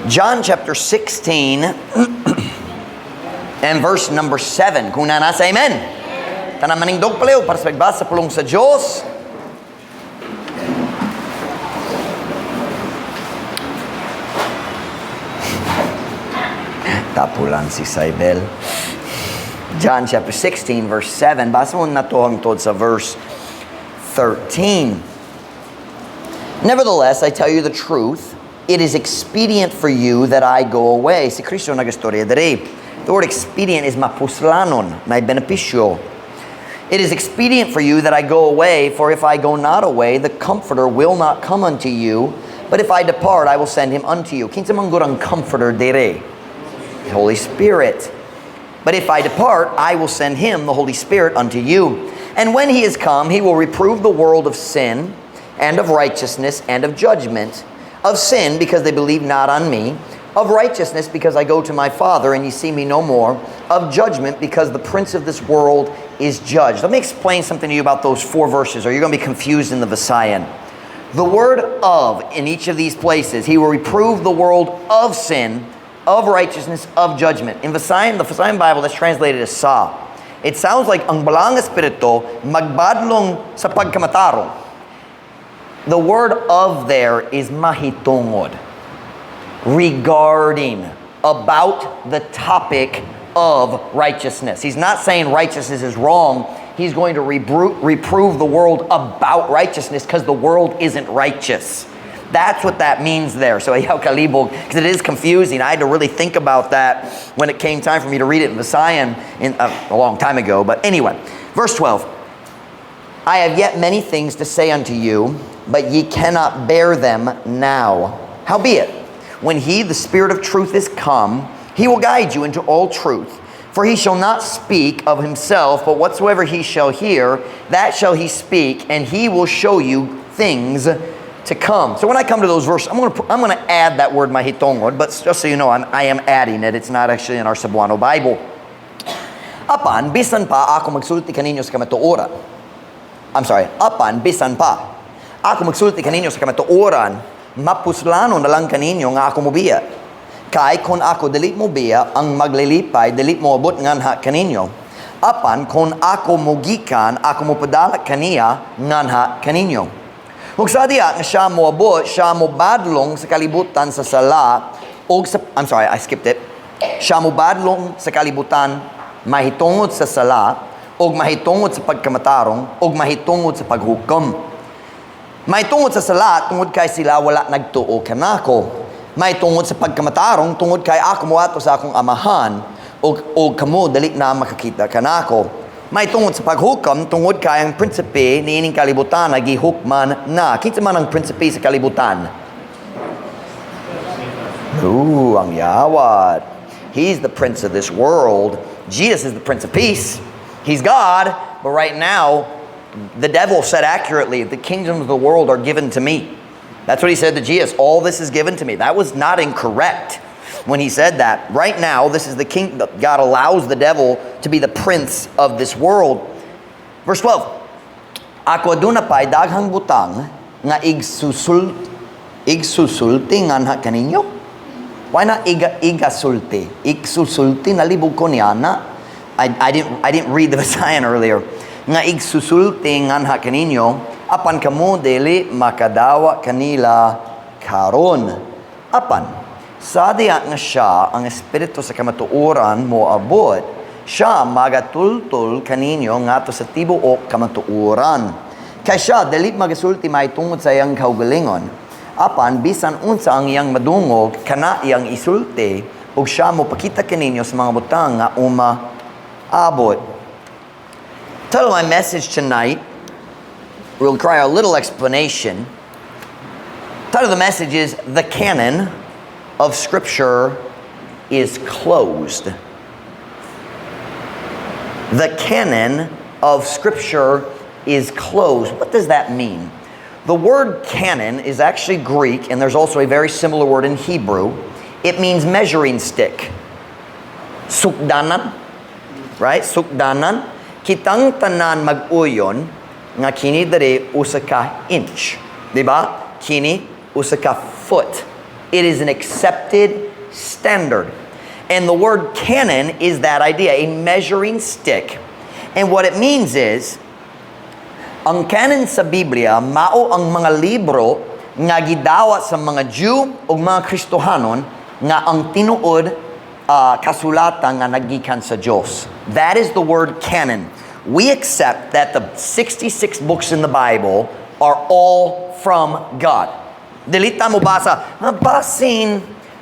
John chapter 16 and verse number 7. Kung nanasa, amen. Tanang maningdog palayo para sa pagbasa pulong sa Diyos. Tapulan si Saibel. John chapter 16 verse 7. Basa mo na to hangtod sa verse 13. Nevertheless, I tell you the truth. It is expedient for you that I go away. Si Kristo nagastorya dere. The word expedient is mapuslanon, may beneficio. It is expedient for you that I go away, for if I go not away, the Comforter will not come unto you. But if I depart, I will send him unto you. Kinsa man gud ang Comforter dere? The Holy Spirit. But if I depart, I will send him, the Holy Spirit, unto you. And when he is come, he will reprove the world of sin, and of righteousness, and of judgment. Of sin, because they believe not on me. Of righteousness, because I go to my Father, and ye see me no more. Of judgment, because the prince of this world is judged. Let me explain something to you about those 4 verses, or you're going to be confused in the Visayan. The word of, in each of these places, he will reprove the world of sin, of righteousness, of judgment. In Visayan, the Visayan Bible, that's translated as sa. It sounds like ang balang espiritu magbadlong sa pagkamatarong. The word of there is mahitungod, regarding, about the topic of righteousness. He's not saying righteousness is wrong. He's going to reprove the world about righteousness because the world isn't righteous. That's what that means there. So ayaw kalibog, because it is confusing. I had to really think about that when it came time for me to read it in Visayan a long time ago. But anyway, verse 12. I have yet many things to say unto you, but ye cannot bear them now. Howbeit, when he, the Spirit of truth, is come, he will guide you into all truth. For he shall not speak of himself, but whatsoever he shall hear, that shall he speak, and he will show you things to come. So when I come to those verses, I'm going to add that word mahitongod, but just so you know, I am adding it. It's not actually in our Cebuano Bible. Apan, bisan pa ako magsulti kaninyo sa kamatuoran. Apan, bisan pa ako magsulti kaninyo sa kamatuoran, mapuslano na lang kaninyo nga ako mobiya. Kay kung ako dili mobiya, ang maglilipay, dili mo abot nganha kaninyo. Apan, kung ako mogikan, ako mopadala kaniya nganha kaninyo. Kung sa diya nga siya mo abot, siya mo badlong sa kalibutan sa sala, I skipped it. Siya mo badlong sa kalibutan, mahitungod sa sala, og mahitungod sa pagkamatarong, og mahitungod sa paghukom. Mahitungod sa sala, tungod kay sila wala nagtuo kanako. Mahitungod sa pagkamatarong, tungod kay ako moato sa akong amahan, og kamo dali na makakita kanako. Mahitungod sa paghukom, tungod kay ang prinsipe niining kalibutan nagihukman na. Kinsa man ang prinsipe sa kalibutan? Ang yawat. He's the prince of this world. Jesus is the prince of peace. He's God, but right now, the devil said accurately, the kingdoms of the world are given to me. That's what he said to Jesus. All this is given to me. That was not incorrect when he said that. Right now, this is the king. God allows the devil to be the prince of this world. Verse 12. Ako aduna pa'y daghang butang nga igsusulti nganha kaninyo. Why not igasulti? Igsusulti nalibog ko niyana. I didn't read the Visayan earlier. Nga igsusulti nganha kaninyo, apan kamo dili makadawa kanila karon. Apan, sa diya nga siya, ang espiritu sa kamatuoran mo abot, siya magatultul kaninyo ngato sa tibuok kamatuoran. Kay siya, dili magasulti mahitungod sa iyang kaugalingon. Apan, bisan unsa ang iyang madungog, kana iyang isulti, ug siya mo pakita kaninyo sa mga butang nga abot. Title of my message tonight will require a little explanation. Title of the message is The Canon of Scripture is Closed. The canon of Scripture is closed. What does that mean? The word canon is actually Greek, and there's also a very similar word in Hebrew. It means measuring stick. Sukdanan. Right? Sukdanan. Kitang tanan mag-uyon nga kini dere usa ka inch. Diba? Kini usa ka foot. It is an accepted standard. And the word canon is that idea, a measuring stick. And what it means is, ang canon sa Biblia, mao ang mga libro nga gidawa sa mga Jew o mga Kristohanon nga ang tinuod kasulatan nga nagikan sa Diyos. That is the word canon. We accept that the 66 books in the Bible are all from God. Dilita mo basa,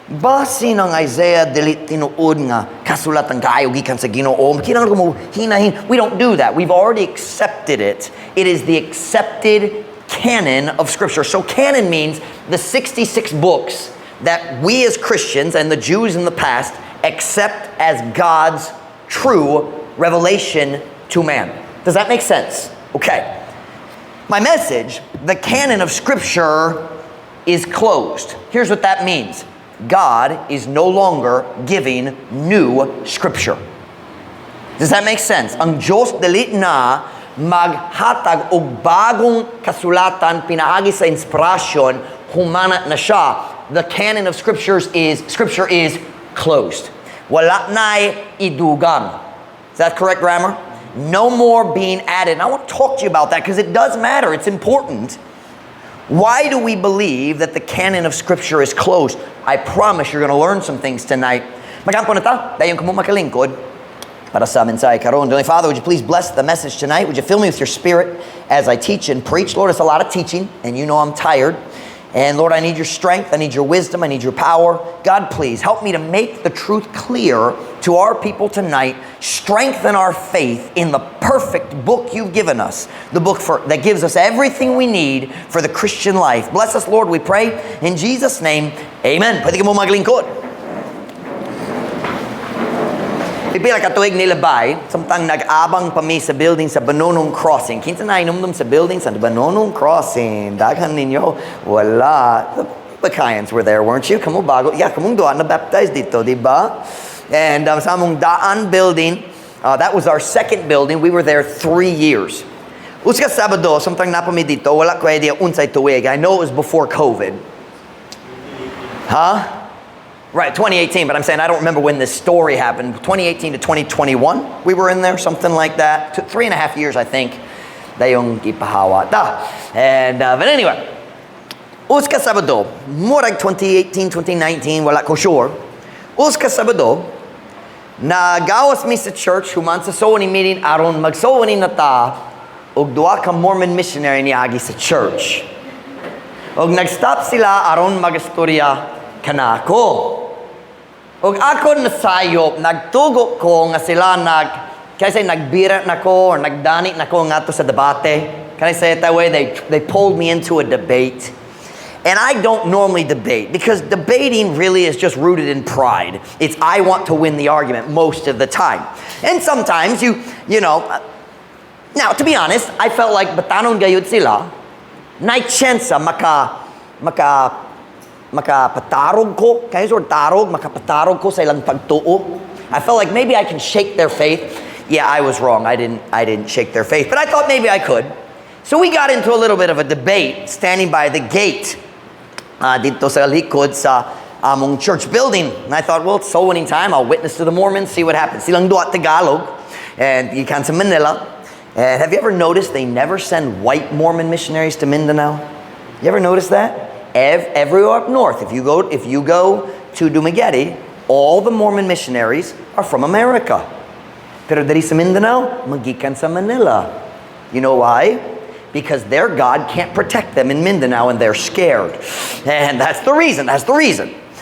basin ang Isaiah dilit tinuod nga kasulatan kaayo gikan sa Ginoo. Kinahanglan mo hinahin. We don't do that. We've already accepted it. It is the accepted canon of Scripture. So canon means the 66 books that we as Christians and the Jews in the past accept as God's true revelation to man. Does that make sense? Okay. My message, the canon of Scripture is closed. Here's what that means. God is no longer giving new Scripture. Does that make sense? Ang Diyos dili na maghatag og bagong kasulatan pinaagi sa inspirasyon humana na siya. The canon of Scripture is closed. Wala na'y idugang. Is that correct grammar? No more being added. And I want to talk to you about that because it does matter. It's important. Why do we believe that the canon of Scripture is closed? I promise you're going to learn some things tonight. Magampo na ta, dayon kamo makalingkod para sa mensahe karon. Heavenly Father, would you please bless the message tonight? Would you fill me with your Spirit as I teach and preach? Lord, it's a lot of teaching, and you know I'm tired. And Lord, I need your strength, I need your wisdom, I need your power. God, please help me to make the truth clear to our people tonight. Strengthen our faith in the perfect book you've given us, the book that gives us everything we need for the Christian life. Bless us, Lord, we pray. In Jesus' name, amen. Pwede ka mo maglingkod. Pipila ka tuig nilabay, samtang nag-abang pa mi sa building sa Banonong Crossing. Kinsa na inumdum sa building sa Banonong Crossing. Daghan ninyo, wala. The Bacayans were there, weren't you? Kamu bago. Yeah, kamong doon na-baptized dito, di ba? And sa among Daan building, that was our second building. We were there 3 years. Uska Sabado, samtang napami dito, wala ko idea unsay tuig. I know it was before COVID. Huh? Right, 2018, but I'm saying I don't remember when this story happened. 2018 to 2021, we were in there, something like that. 3.5 years, I think. Dayong ipahawa ta. And, but anyway, Uska Sabado, murag 2018, 2019, wala ko sure. Uska Sabado, nagawas mi sa church, human sa sowing meeting, aron mag-sowing na ta, og duwa ka Mormon missionary niagi sa church. Og nag-stop sila aron mag-istorya kanako. Og ako nasayop, nagtugo ko nga sila kasi nagbira na ko or nagdani na ko nga to sa debate. Can I say it that way? They pulled me into a debate. And I don't normally debate because debating really is just rooted in pride. It's I want to win the argument most of the time. And sometimes you know, now to be honest, I felt like batanon gayud sila, na chance makapatarog ko, kaya sort tarog, makapatarog ko sa ilang pagtuo. I felt like maybe I can shake their faith. Yeah, I was wrong. I didn't shake their faith, but I thought maybe I could. So we got into a little bit of a debate standing by the gate dito sa likod sa among church building. And I thought, well, it's soul winning time. I'll witness to the Mormons, see what happens. Silang duwa Tagalog and ikan sa Manila. And have you ever noticed they never send white Mormon missionaries to Mindanao? You ever notice that? Everywhere up north, if you go to Dumaguete, all the Mormon missionaries are from America. Pero diri sa Mindanao, magikan sa Manila. You know why? Because their God can't protect them in Mindanao and they're scared. And that's the reason.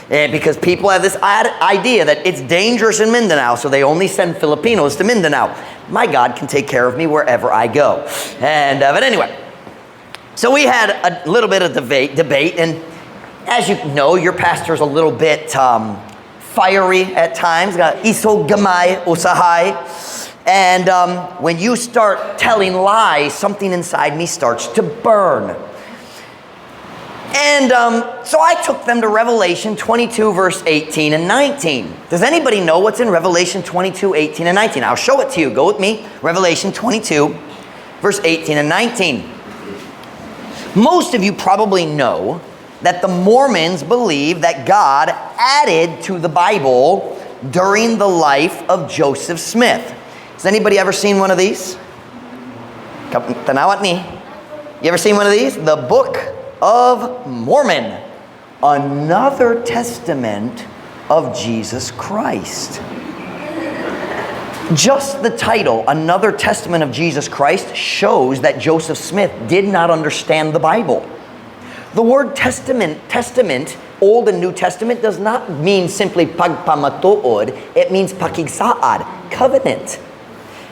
Because people have this idea that it's dangerous in Mindanao, so they only send Filipinos to Mindanao. My God can take care of me wherever I go. And but anyway, so we had a little bit of debate, and as you know, your pastor's a little bit fiery at times. Iso gamay usahay. And when you start telling lies, something inside me starts to burn. And so I took them to Revelation 22, verse 18 and 19. Does anybody know what's in Revelation 22, 18 and 19? I'll show it to you. Go with me. Revelation 22, verse 18 and 19. Most of you probably know that the Mormons believe that God added to the Bible during the life of Joseph Smith. Has anybody ever seen one of these? Tanawat ni. You ever seen one of these? The Book of Mormon. Another testament of Jesus Christ. Just the title, Another Testament of Jesus Christ, shows that Joseph Smith did not understand the Bible. The word testament, Old and New Testament, does not mean simply pagpamatuod. It means pakigsaad, covenant.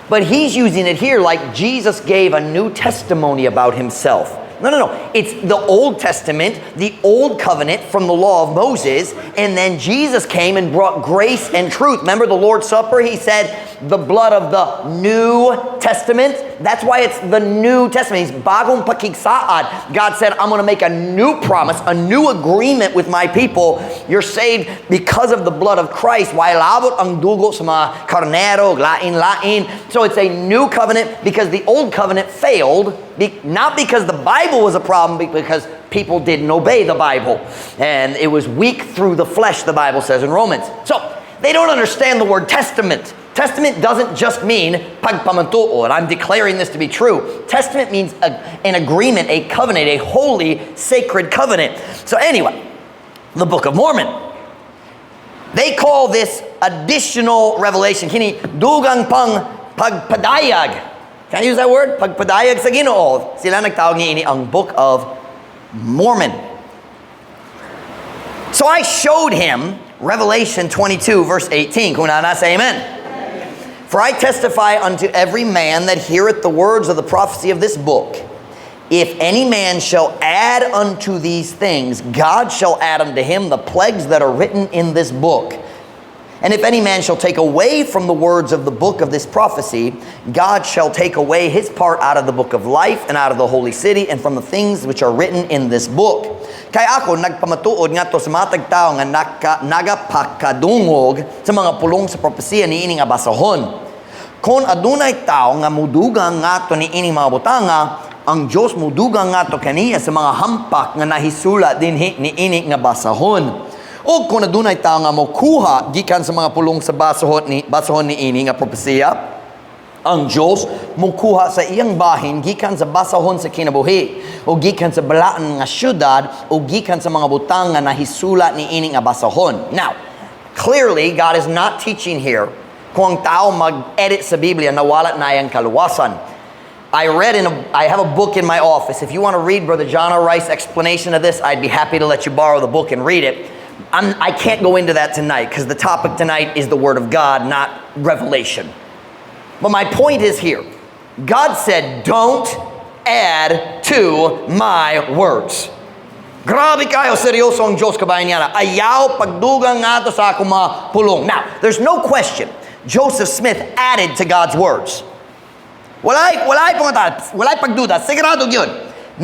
But he's using it here like Jesus gave a new testimony about himself. No. It's the Old Testament, the Old Covenant from the law of Moses, and then Jesus came and brought grace and truth. Remember the Lord's Supper? He said, the blood of the New Testament. That's why it's the New Testament. He's bagong pakigsaad. God said, I'm going to make a new promise, a new agreement with my people. You're saved because of the blood of Christ. Wailabot ang dugo sa mga karnero, lain. So it's a new covenant because the old covenant failed. Not because the Bible was a problem, but because people didn't obey the Bible. And it was weak through the flesh, the Bible says in Romans. So they don't understand the word testament. Testament doesn't just mean pagpamantuo, and I'm declaring this to be true. Testament means an agreement, a covenant, a holy, sacred covenant. So anyway, the Book of Mormon. They call this additional revelation. Kini dugang pang pagpadayag. Can I use that word? Pagpadayag sa Ginoo. Sila nagtawag niya ini ang Book of Mormon. So I showed him Revelation 22 verse 18. Kung nasa amen. For I testify unto every man that heareth the words of the prophecy of this book. If any man shall add unto these things, God shall add unto him the plagues that are written in this book. And if any man shall take away from the words of the book of this prophecy, God shall take away his part out of the book of life and out of the holy city and from the things which are written in this book. Kaya ako nagpamatuod nga to sa matag tao nga nagapakadungog sa mga pulong sa propesya ni ining abasahon. Kung adunay tao nga mudugang nga to ni ining mga butanga, ang Diyos mudugang nga to kaniya sa mga hampak nga nahisula dinhi ni ining nga basahon. O kung adunay tao nga mokuha gikan sa mga pulong sa basahon ni ini nga propesya, ang Diyos mokuha sa iyang bahin gikan sa basahon sa kinabuhi, o gikan sa balaan nga syudad, o gikan sa mga butang nga nahisula ni ini nga basahon. Now, clearly God is not teaching here kung ang tao mag-edit sa Biblia nawala na yang kaluwasan. I have a book in my office. If you want to read Brother John R. Rice's explanation of this, I'd be happy to let you borrow the book and read it. I can't go into that tonight because the topic tonight is the Word of God, not Revelation. But my point is here. God said, don't add to my words. Grabe kayo, seryoso ang Diyos, kabayan niya. Ayaw pagdugang nga to sa akong mga pulong. Now, there's no question. Joseph Smith added to God's words. Walay pagduda. Sigurado yun.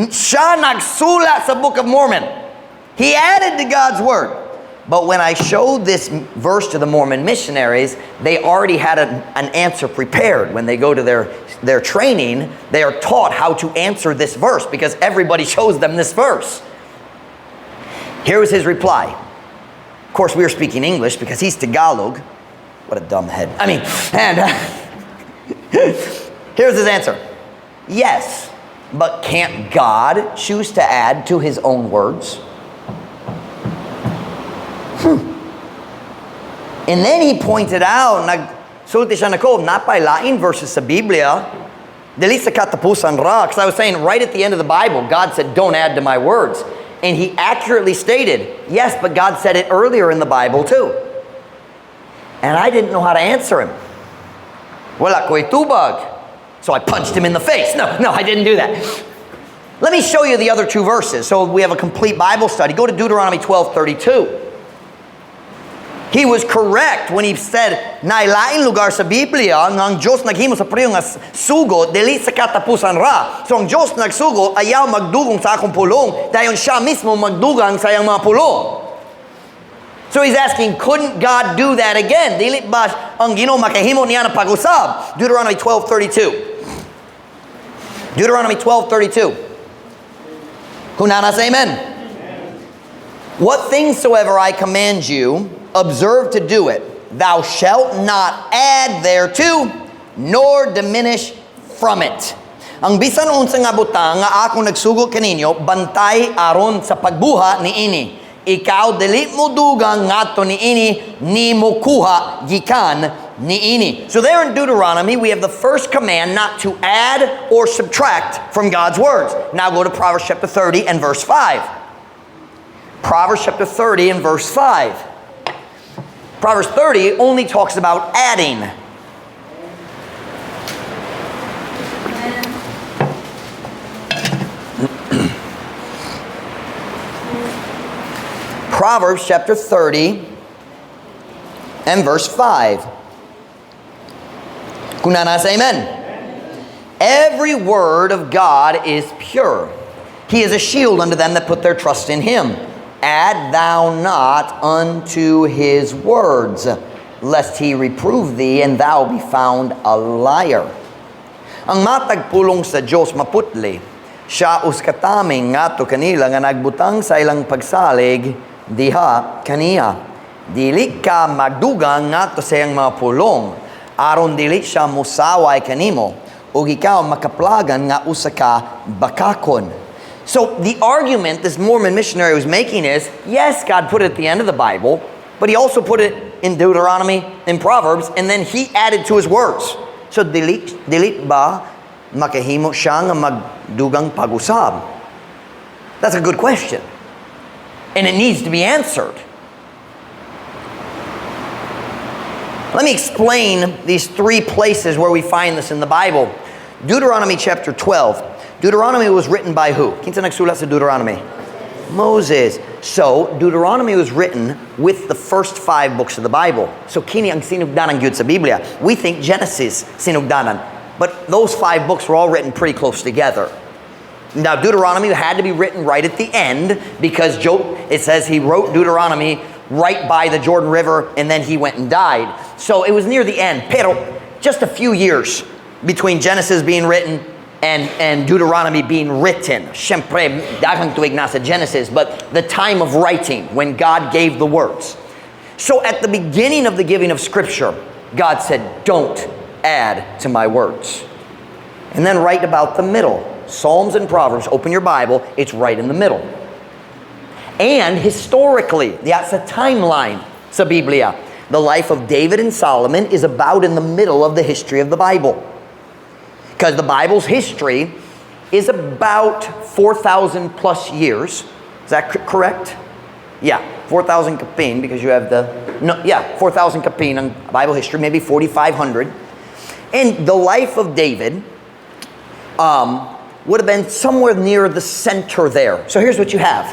Siya nagsulat sa Book of Mormon. He added to God's word. But when I showed this verse to the Mormon missionaries, they already had an answer prepared. When they go to their training, they are taught how to answer this verse because everybody shows them this verse. Here was his reply. Of course, we were speaking English because he's Tagalog. What a dumb head. Here's his answer. Yes, but can't God choose to add to his own words? And then he pointed out, nagsulti siya napailain verses sa Biblia, dili sa katapusan ra. Because I was saying, right at the end of the Bible, God said, don't add to my words. And he accurately stated, yes, but God said it earlier in the Bible too. And I didn't know how to answer him. Wala ko'y tubag. So I punched him in the face. No, I didn't do that. Let me show you the other two verses. So we have a complete Bible study. Go to Deuteronomy 12:32. He was correct when he said, nailain lugar sa Biblia nga ang Diyos naghimo sa priyo nga sugo dili sa katapusan ra. So ang Diyos nagsugo ayaw magdugong sa akong pulong dayon siya mismo magdugang sa iyang mga pulong. So he's asking, couldn't God do that again? Dili ba ang Ginoo makahimo niya ng pag-usab? Deuteronomy 12:32. Deuteronomy 12:32. Kung nana say amen. What things soever I command you, observe to do it. Thou shalt not add thereto, nor diminish from it. Ang bisan unsa nga butang nga ako nagsugo kaninyo, bantay aron sa pagbuha ni ini. Ikaw dili mo dugang ngadto ni ini, ni mo kuha gikan ni ini. So there in Deuteronomy, we have the first command not to add or subtract from God's words. Now go to Proverbs chapter 30 and verse 5. Proverbs chapter 30 and verse 5. Proverbs 30 only talks about adding. Proverbs chapter 30 and verse 5. Kunanas, amen. Every word of God is pure. He is a shield unto them that put their trust in him. Add thou not unto his words, lest he reprove thee, and thou be found a liar. Ang matag pulong sa Diyos maputli, siya uskataming ngato kanila nga nagbutang sa ilang pagsalig, diha kaniya. Dili ka magdugang ngato sa iyang mga pulong, aron dili siya musaway kanimo, ug ikaw makaplagan nga usa ka bakakon. So the argument this Mormon missionary was making is, yes, God put it at the end of the Bible, but he also put it in Deuteronomy, in Proverbs, and then he added to his words. So dilit ba makahimo siya nga magdugang pag-usab? That's a good question. And it needs to be answered. Let me explain these three places where we find this in the Bible. Deuteronomy chapter 12. Deuteronomy was written by who? Kinsa nagsulat sa Deuteronomy? Moses. So, Deuteronomy was written with the first 5 books of the Bible. So, kini ang sinugdanan gyud sa Biblia. We think Genesis sinugdanan. But those 5 books were all written pretty close together. Now, Deuteronomy had to be written right at the end because it says he wrote Deuteronomy right by the Jordan River and then he went and died. So, it was near the end. Pero, just a few years between Genesis being written and Deuteronomy being written. Siyempre, daghang tuig na sa Genesis, but the time of writing when God gave the words. So at the beginning of the giving of Scripture, God said, don't add to my words. And then right about the middle, Psalms and Proverbs, open your Bible, it's right in the middle. And historically, that's a timeline sa Biblia. The life of David and Solomon is about in the middle of the history of the Bible. Because the Bible's history is about 4,000 plus years. Is that correct? Yeah, 4,000 kapin because you have 4,000 kapin on Bible history, maybe 4,500. And the life of David would have been somewhere near the center there. So here's what you have.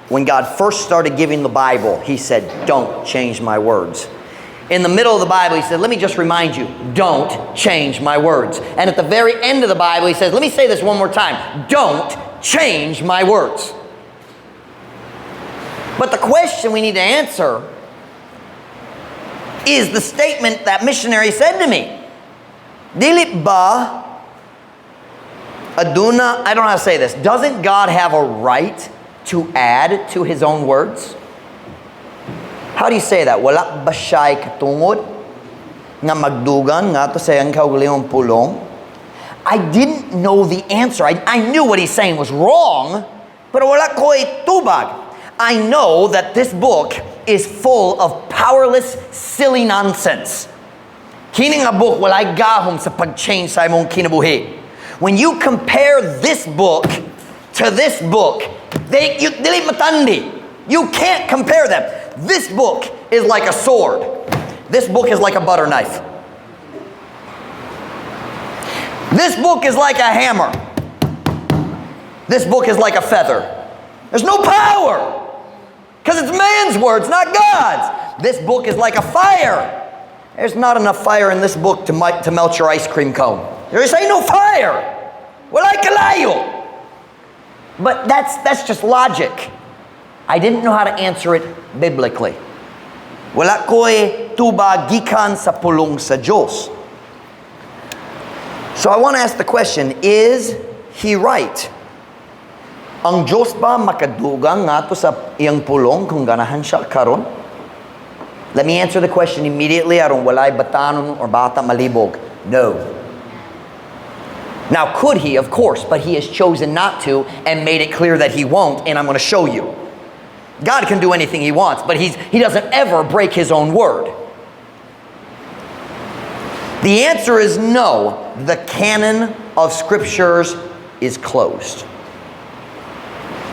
When God first started giving the Bible, he said, don't change my words. In the middle of the Bible, he said, let me just remind you, don't change my words. And at the very end of the Bible, he says, let me say this one more time, don't change my words. But the question we need to answer is the statement that missionary said to me. Dili ba aduna, I don't know how to say this, doesn't God have a right to add to his own words? How do you say that? Wala ba siya'y katungod nga magdugan nga to sa iyang kaugalingong pulong? I didn't know the answer. I knew what he's saying was wrong, pero wala ko'y tubag. I know that this book is full of powerless, silly nonsense. Kini nga book walay gahom sa pag-change sa imong kinabuhi. When you compare this book to this book, dili matandi. You can't compare them. This book is like a sword. This book is like a butter knife. This book is like a hammer. This book is like a feather. There's no power because it's man's words, not God's. This book is like a fire. There's not enough fire in this book to melt your ice cream cone. There's ain't no fire. Walay kalayo. But that's just logic. I didn't know how to answer it biblically. Wala ko'y tuba gikan sa pulong sa Diyos. So I want to ask the question, is he right? Ang Diyos ba makadugang nga to sa iyang pulong kung ganahan siya karon? Let me answer the question immediately. Aron walay batanon or bata malibog. No. Now, could he? Of course, but he has chosen not to and made it clear that he won't, and I'm going to show you. God can do anything he wants, but he doesn't ever break his own word. The answer is no. The canon of scriptures is closed.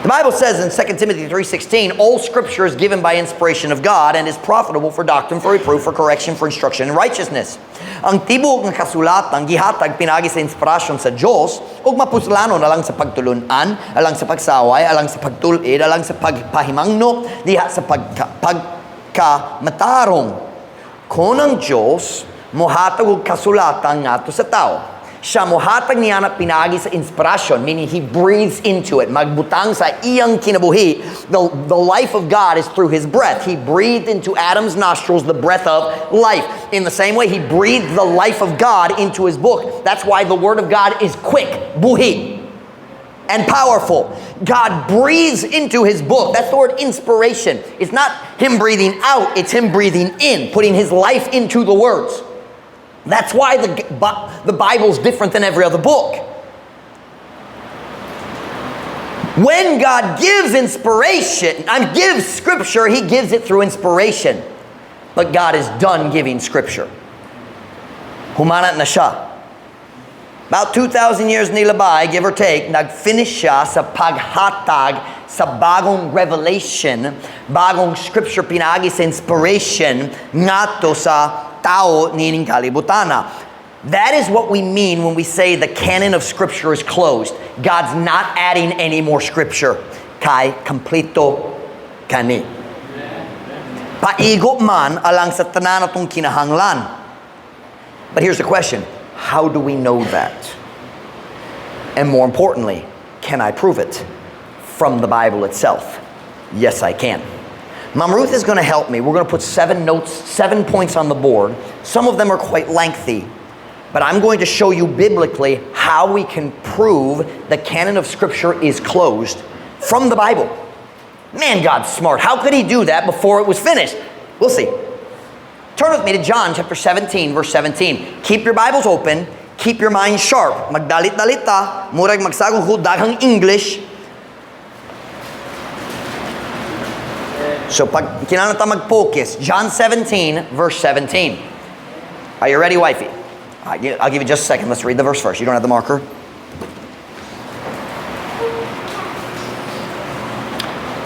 The Bible says in 2 Timothy 3:16, all scripture is given by inspiration of God and is profitable for doctrine, for reproof, for correction, for instruction in righteousness. Ang tibuok ng kasulatan gihatag pinagi sa inspirasyon sa Diyos ug mapuslanon alang sa pagtulunan, alang sa pagsaway, alang sa pagtulid, alang sa pagpahimangno, diha sa pagkamatarong. Kung ang Diyos mohatag og kasulatan ngadto sa tao, siya mohatag niya na pinagi sa inspirasyon, meaning he breathes into it. Magbutang sa iyang kinabuhi. The life of God is through his breath. He breathed into Adam's nostrils the breath of life. In the same way, he breathed the life of God into his book. That's why the word of God is quick, buhi, and powerful. God breathes into his book. That's the word inspiration. It's not him breathing out, it's him breathing in, putting his life into the words. That's why the Bible's different than every other book. When God gives inspiration, gives scripture, he gives it through inspiration. But God is done giving scripture. Humanat na siya. About 2,000 years nilabay, give or take, nag-finish siya sa paghatag sa bagong revelation, bagong scripture pinagi sa inspiration ngato sa tao nining kalibutana. That is what we mean when we say the canon of scripture is closed. God's not adding any more scripture. Kay kompleto kani. Paigo man alang sa tanan atong kinahanglan. But here's the question. How do we know that? And more importantly, can I prove it from the Bible itself? Yes, I can. Mom Ruth is going to help me. We're going to put 7 notes, 7 points on the board. Some of them are quite lengthy, but I'm going to show you biblically how we can prove the canon of Scripture is closed from the Bible. Man, God's smart. How could he do that before it was finished? We'll see. Turn with me to John chapter 17, verse 17. Keep your Bibles open. Keep your mind sharp. Magdalit-dalit ta. Murag magsagong daghang English. So pag kinahanglan ta mag-focus, John 17, verse 17. Are you ready, wifey? I'll give you just a second. Let's read the verse first. You don't have the marker?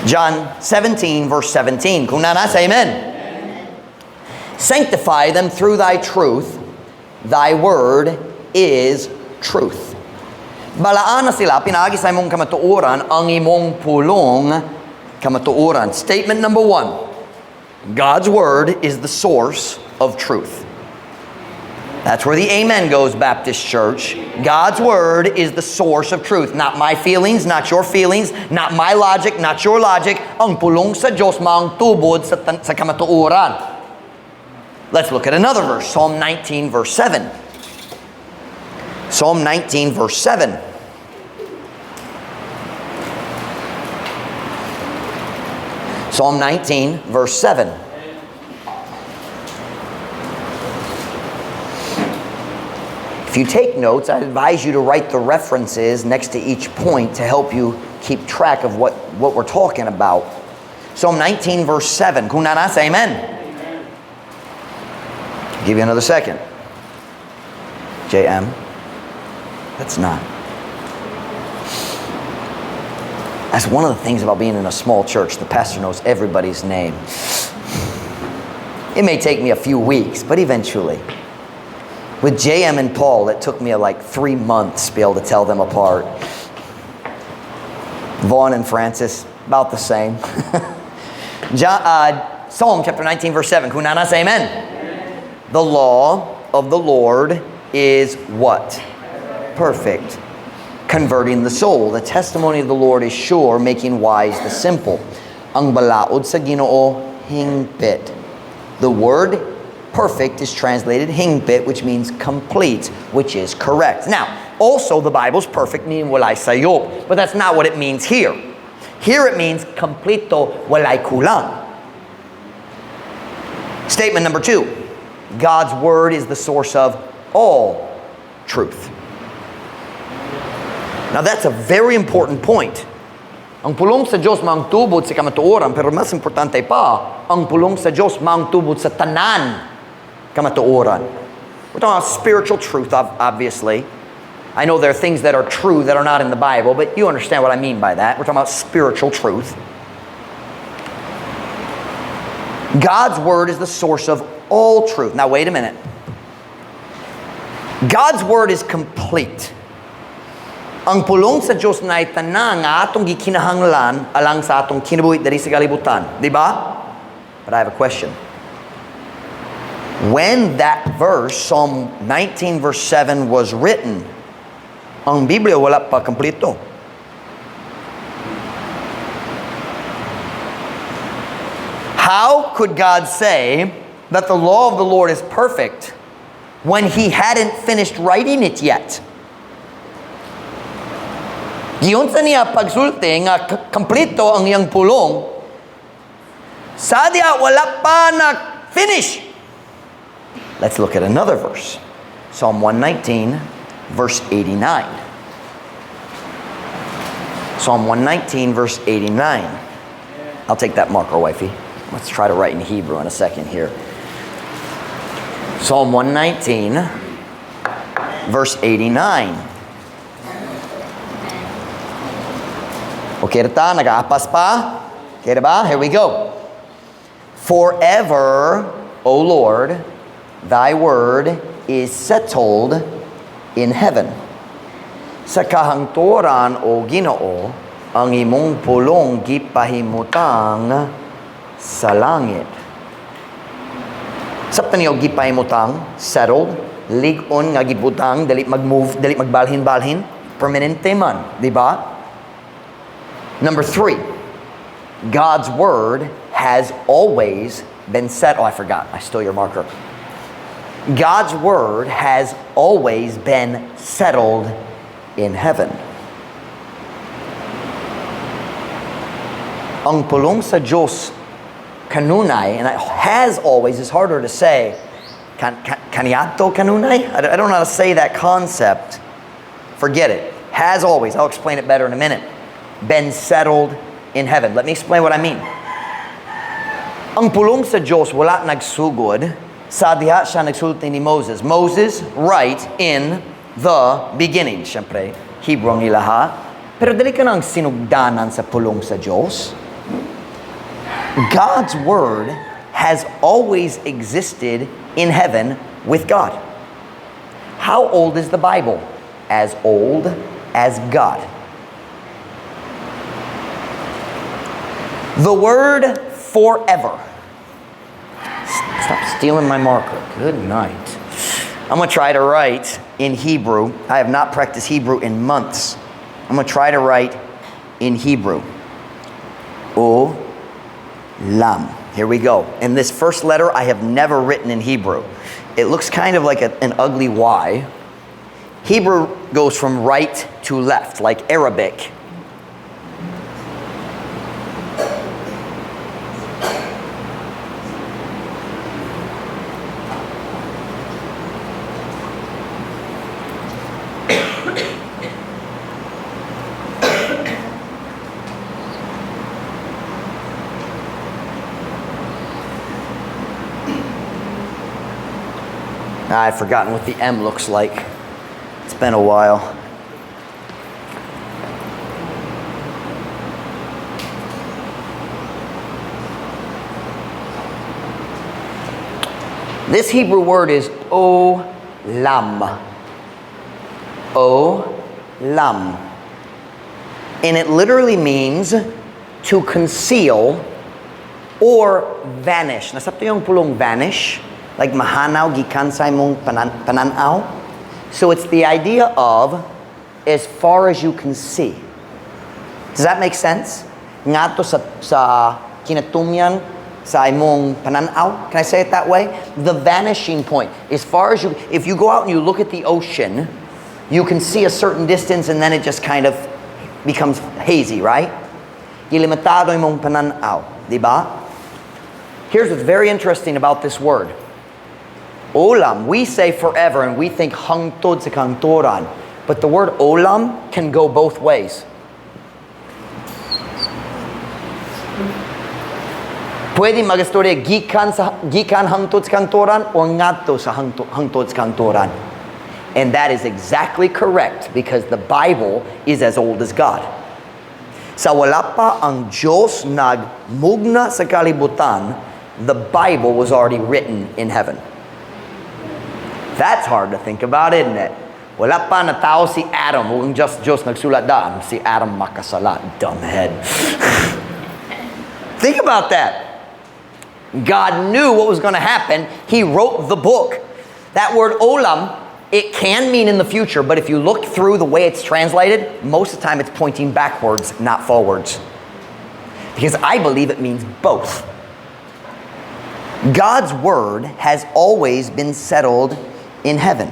John 17, verse 17. Kung nasa, amen. Sanctify them through thy truth. Thy word is truth. Balaan na sila, pinagi sa imong kamatuoran, ang imong pulong kamatuoran. Statement number 1. God's word is the source of truth. That's where the amen goes, Baptist Church. God's word is the source of truth. Not my feelings, not your feelings, not my logic, not your logic. Ang pulong sa Diyos maang tubod sa kamatuoran. Let's look at another verse. Psalm 19, verse 7. Psalm 19, verse 7. Psalm 19, verse 7. If you take notes, I advise you to write the references next to each point to help you keep track of what we're talking about. Psalm 19, verse 7. Kung nasa, amen. I'll give you another second. JM. That's not. That's one of the things about being in a small church. The pastor knows everybody's name. It may take me a few weeks, but eventually. With JM and Paul, it took me like 3 months to be able to tell them apart. Vaughn and Francis, about the same. Psalm chapter 19, verse 7. Kunana, say amen. The law of the Lord is what? Perfect. Converting the soul. The testimony of the Lord is sure, making wise the simple. Ang balaod sa Ginoo hingpit. The word perfect is translated hingpit, which means complete, which is correct. Now, also the Bible's perfect, meaning walay sayop, but that's not what it means here. Here it means completo, walay kulang. Statement number 2, God's word is the source of all truth. Now that's a very important point. Ang pulong sa Diyos maangtubod sa kamatuoran, pero mas importante pa, ang pulong sa Diyos maangtubod sa tanan kamatuoran. We're talking about spiritual truth, obviously. I know there are things that are true that are not in the Bible, but you understand what I mean by that. We're talking about spiritual truth. God's word is the source of all truth. Now wait a minute. God's word is complete. Ang pulong sa Diyos na itanang nga atong gikinahanglan alang sa atong kinabuhi diri sa kalibutan. Di ba? But I have a question. When that verse, Psalm 19 verse 7 was written, ang Biblia wala pa kompleto. How could God say that the law of the Lord is perfect when He hadn't finished writing it yet? Giyon sa niya pagsulti nga kompleto ang iyang pulong, sadya wala pa na-finish. Let's look at another verse. Psalm 119, verse 89. Psalm 119, verse 89. I'll take that marker, wifey. Let's try to write in Hebrew in a second here. Psalm 119, verse 89. Okay, rata, nag-aapas pa? Okay, ba? Here we go. Forever, O Lord, Thy word is settled in heaven. Sa kahangturan, O Ginoo, ang imong pulong gipahimutang sa langit. Sapta niyo gipahimutang, settled, ligon nga gibutang, dali mag-move, dali magbalhin-balhin, permanente man, di ba? Number 3, God's word has always been set. Oh, I forgot. I stole your marker. God's word has always been settled in heaven. Ang pulong sa Diyos kanunay, and has always is harder to say. Kaniato kanunay? I don't know how to say that concept. Forget it. Has always. I'll explain it better in a minute. Been settled in heaven. Let me explain what I mean. Ang pulong sa Diyos wala nagsugod sa diha siya nagsulti ni Moses. Moses, right in the beginning. Siyempre, Hebrew ang ilaha. Pero dali ka nang sinugdanan sa pulong sa Diyos. God's word has always existed in heaven with God. How old is the Bible? As old as God. The word forever. Stop stealing my marker. Good night. I'm going to try to write in Hebrew. I have not practiced Hebrew in months. I'm going to try to write in Hebrew. O lam. Here we go. And this first letter I have never written in Hebrew. It looks kind of like an ugly Y. Hebrew goes from right to left, like Arabic. I've forgotten what the M looks like. It's been a while. This Hebrew word is olam. Olam. And it literally means to conceal or vanish. Nasabto yung pulong vanish? Like mahanaw, gikan sa imong pananaw. So it's the idea of as far as you can see. Does that make sense? Nga to sa kinatumyan, sa imong pananaw. Can I say it that way? The vanishing point. As far as if you go out and you look at the ocean, you can see a certain distance and then it just kind of becomes hazy, right? Ilimitado imong pananaw, di ba? Here's what's very interesting about this word. Olam, we say forever and we think hangtod sa kantoran. But the word olam can go both ways. Pwede magastorya gikan hangtod sa kantoran or ngadto sa hangtod sa kantoran. And that is exactly correct because the Bible is as old as God. Sa wala pa ang Diyos nagmugna sa kalibutan, the Bible was already written in heaven. That's hard to think about, isn't it? Wala pa na tao si Adam, kung Diyos nagsulat daan, si Adam makasalat, dumbhead. Think about that. God knew what was going to happen. He wrote the book. That word olam, it can mean in the future, but if you look through the way it's translated, most of the time it's pointing backwards, not forwards. Because I believe it means both. God's word has always been settled in heaven.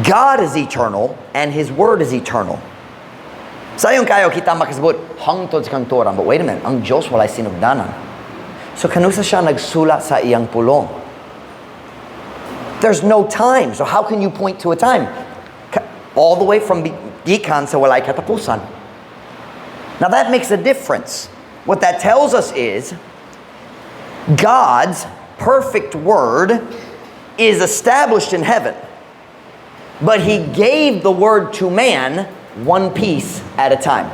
God is eternal and His word is eternal. Sayon kayo kita makasabot hangtod sa kantoran, but wait a minute, ang Diyos walay sinugdanan. So kanusa siya nagsulat sa iyang pulong? There's no time. So how can you point to a time? All the way from gikan sa walay katapusan. Now that makes a difference. What that tells us is God's perfect word is established in heaven. But He gave the word to man one piece at a time.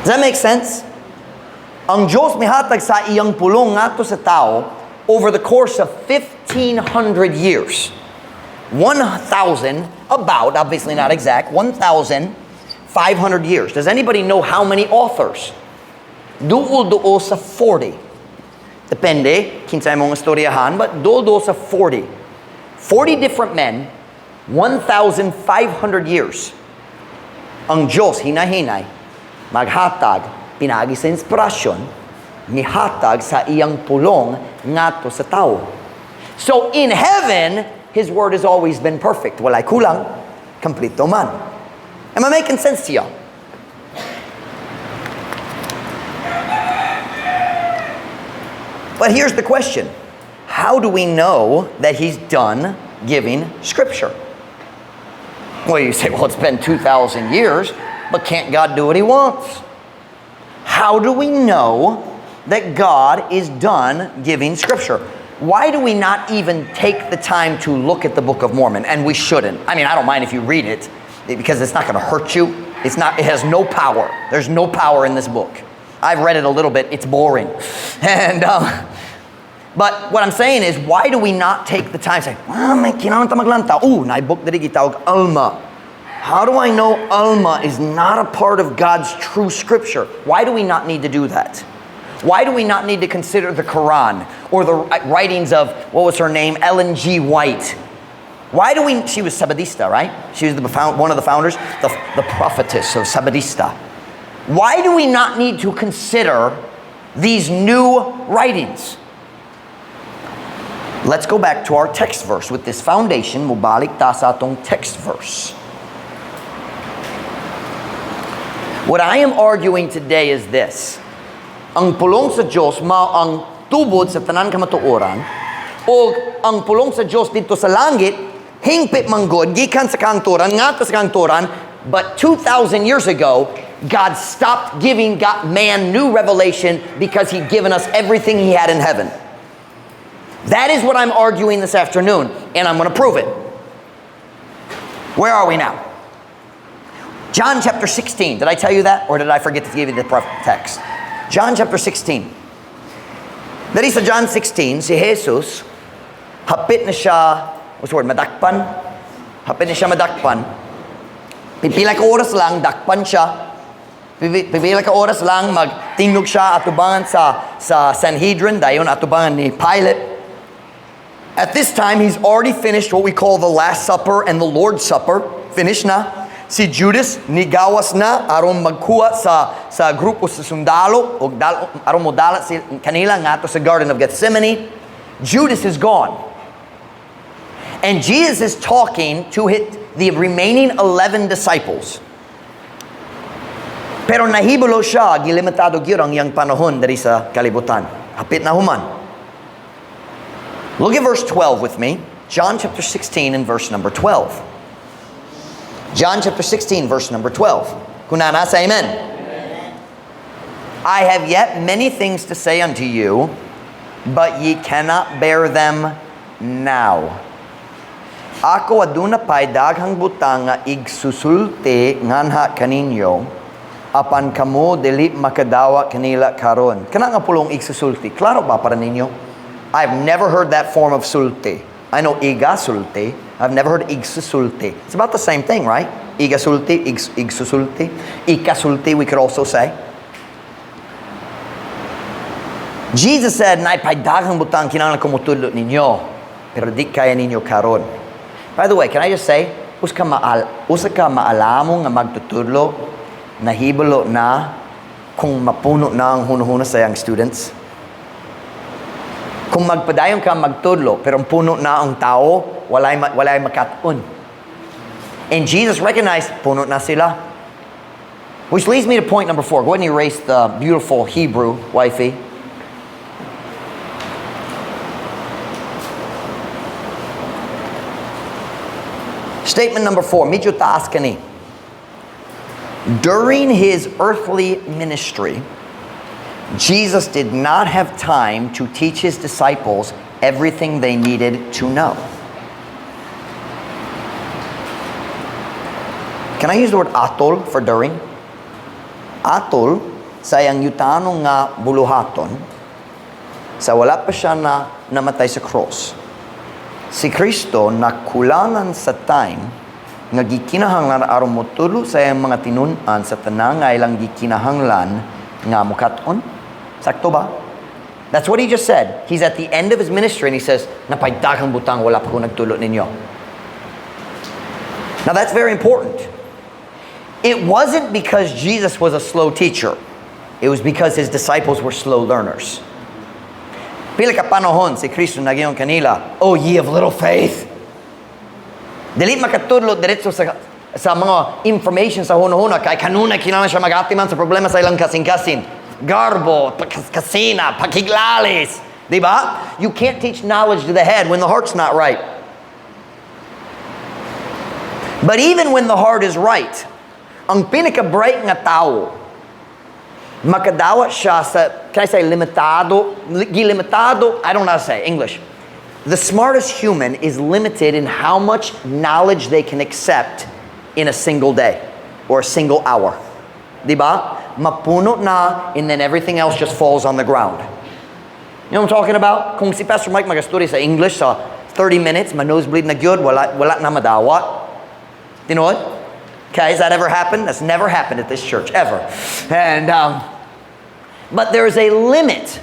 Does that make sense? Ang Diyos mihatag sa iyang pulong ngadto sa tao over the course of 1,500 years. 1,000, about, obviously not exact, 1,500 years. Does anybody know how many authors? Duol sa 40. Depende, kinsay mong istoryahan, but duol sa 40. 40 different men, 1,500 years. Ang Diyos, hinahinay, maghatag, pinagi sa inspirasyon, mihatag sa iyang pulong ngadto sa tao. So in heaven, His word has always been perfect. Walay kulang, kompleto man. Am I making sense to y'all? But here's the question. How do we know that He's done giving Scripture? Well, you say, well, it's been 2,000 years, but can't God do what He wants? How do we know that God is done giving Scripture? Why do we not even take the time to look at the Book of Mormon? And we shouldn't. I mean, I don't mind if you read it, because it's not going to hurt you. It has no power. There's no power in this book. I've read it a little bit. It's boring. And but what I'm saying is, why do we not take the time to say, may kailangan ta maglanta. Naibok diri gitawag Alma. How do I know Alma is not a part of God's true Scripture? Why do we not need to do that? Why do we not need to consider the Quran or the writings of, what was her name, Ellen G. White? Why do we, she was Sabadista, right? She was one of the founders, the prophetess of Sabadista. Why do we not need to consider these new writings? Let's go back to our text verse. With this foundation, mubalik ta sa atong text verse. What I am arguing today is this. Ang pulong sa Diyos mao ang tubod sa tanan kamatuoran, o ang pulong sa Diyos dito sa langit hingpit manggod gikan sa kantoran ngadto sa kantoran, but 2,000 years ago God stopped giving man new revelation because He'd given us everything He had in heaven. That is what I'm arguing this afternoon, and I'm going to prove it. Where are we now? John chapter 16. Did I tell you that, or did I forget to give you the text? John chapter 16. Dari sa John 16, si Jesus, hapit na siya, what's the word, madakpan? Hapit na siya madakpan. Pipila ka oras lang, dakpan siya. Pipila ka oras lang, magtingog siya atubangan sa Sanhedrin, dayon atubangan ni Pilate. At this time, He's already finished what we call the Last Supper and the Lord's Supper. Finished na. Si Judas nigawas na aron magkuha sa grupo sa sundalo o aron mo dalat si kanila ngadto sa Garden of Gethsemane. Judas is gone. And Jesus is talking to the remaining 11 disciples. Pero nahibalo siya, gilimitado gyud ang iyang panahon diri sa kalibutan. Hapit na human. Look at verse 12 with me. John chapter 16 and verse number 12. John chapter 16, verse number 12. Kunana, say amen. Amen. I have yet many things to say unto you, but ye cannot bear them now. Ako aduna pay daghang butang nga igsusulti nganha kaninyo, apan kamo dili makadawa kanila karon. Kana nga pulong igsusulti, klaro ba para ninyo? I've never heard that form of sulti. I know igasulti. I've never heard igsusulti. It's about the same thing, right? Igasulti, igsusulti, ikasulti, we could also say. Jesus said, "Nay paydaghang butang kinahanglan ko motudlo ninyo, pero di kaya ninyo karon." By the way, can I just say, usa ka maalamo nga magtutudlo, nahibalo na kung mapuno na ang huno-huno sa iyang students. Kung magpadayon ka magtudlo, pero puno na ang tao, walay makatun. And Jesus recognized, puno na sila. Which leads me to point number 4. Go ahead and erase the beautiful Hebrew, wifey. Statement number 4. Medyo taas ka ni. During his earthly ministry, Jesus did not have time to teach his disciples everything they needed to know. Can I use the word atol for during? Atol, sa yang yutanong nga buluhaton, sa wala pa siya na namatay sa cross. Si Kristo nakulangan sa time nga gikinahanglan aron motulo sa iyang mga tinun-an sa tanang nga ilang gikinahanglan nga mukaton. Sakto ba? That's what he just said. He's at the end of his ministry and he says, "Napaydaghang butang wala pa ko nagtulo ninyo." Now that's very important. It wasn't because Jesus was a slow teacher. It was because his disciples were slow learners. Pila ka panahon si Kristo nagyon kanila, "Oh, ye of little faith." Dili makatudlo diretso sa mga information sa hunahuna kay kanuna kinahanglan siya mag-atiman sa problema sa ilang kasing-kasing. Garbo, kasina, pakiglalis. Diba? You can't teach knowledge to the head when the heart's not right. But even when the heart is right, ang pinaka-bright nga tao, makadawa siya sa, can I say limitado? Gilimitado, I don't know how to say, English. The smartest human is limited in how much knowledge they can accept in a single day or a single hour. Diba? Mapuno na, and then everything else just falls on the ground. You know what I'm talking about? Kung si Pastor Mike magastudyo sa English sa 30 minutes, ma-nosebleed na gyud, wala na madawat. You know what? Okay, has that ever happened? That's never happened at this church, ever. And, but there's a limit.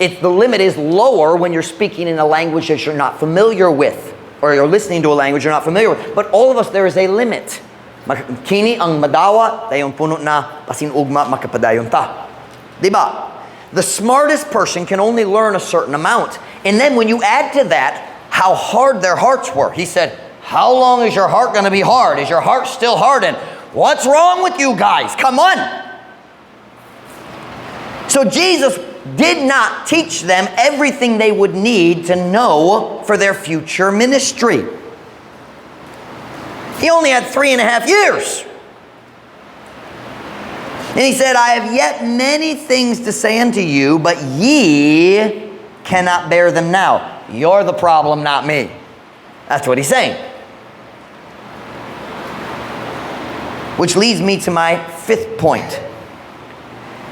If the limit is lower when you're speaking in a language that you're not familiar with, or you're listening to a language you're not familiar with. But all of us, there is a limit. Kini ang madawa, dayon puno na pasinugma makapadayon ta. Diba? The smartest person can only learn a certain amount. And then when you add to that how hard their hearts were, he said, "How long is your heart going to be hard? Is your heart still hardened? What's wrong with you guys? Come on." So Jesus did not teach them everything they would need to know for their future ministry. He only had 3.5 years. And he said, "I have yet many things to say unto you, but ye cannot bear them now." You're the problem, not me. That's what he's saying. Which leads me to my 5th point.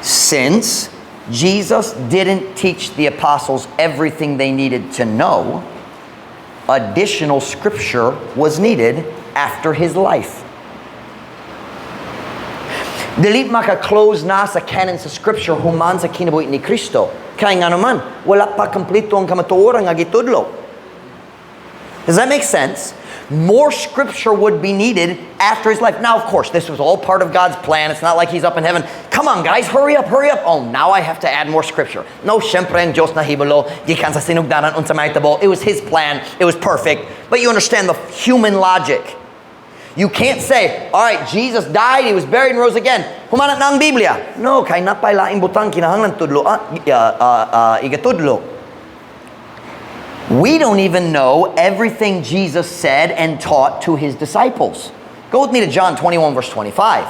Since Jesus didn't teach the apostles everything they needed to know, additional scripture was needed after his life. Dili maka-close na sa canon sa scripture human sa kinabuhi ni Kristo. Kaya nga naman, wala pa kompleto ang kamatuoran nga gitudlo. Does that make sense? More scripture would be needed after his life. Now, of course, this was all part of God's plan. It's not like he's up in heaven. Come on, guys, hurry up, hurry up. Oh, now I have to add more scripture. No, syempre ang Diyos nahibalo, gikan sa sinugdanan unsa mahitabo. It was his plan. It was perfect. But you understand the human logic. You can't say, all right, Jesus died, he was buried and rose again. Humanat na ang Biblia. No, kay napay laing butang kinahanglan tudlo, igatudlo. We don't even know everything Jesus said and taught to his disciples. Go with me to John 21 verse 25.